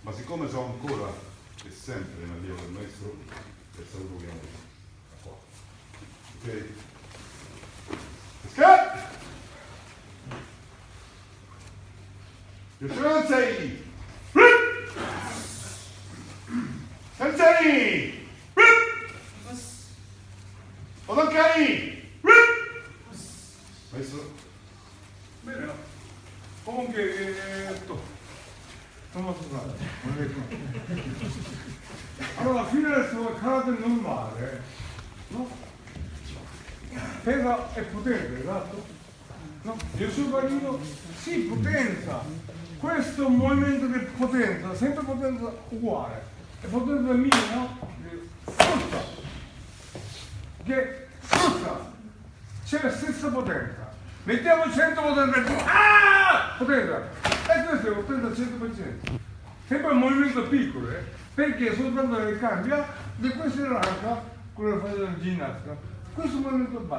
Ma siccome so ancora e sempre in allievo del maestro, per saluto che amo. Ok? Scat! Sensei! Sensei! Odankari! Maestro? Bene, no. Comunque, non posso fare. Allora, fino adesso il carattere normale, no? Pesa e potente, esatto? No? Il suo barino, sì, potenza. Questo è un movimento di potenza, sempre potenza uguale. E potenza mia, no? Forza! Che forza! C'è la stessa potenza. Mettiamo 100 potenza. Ah! Potenza! E questo è potenza al 100%. Sempre un movimento piccolo, perché soltanto che cambia di questa l'arca, quello che fa la ginnastica. Questo movimento basso.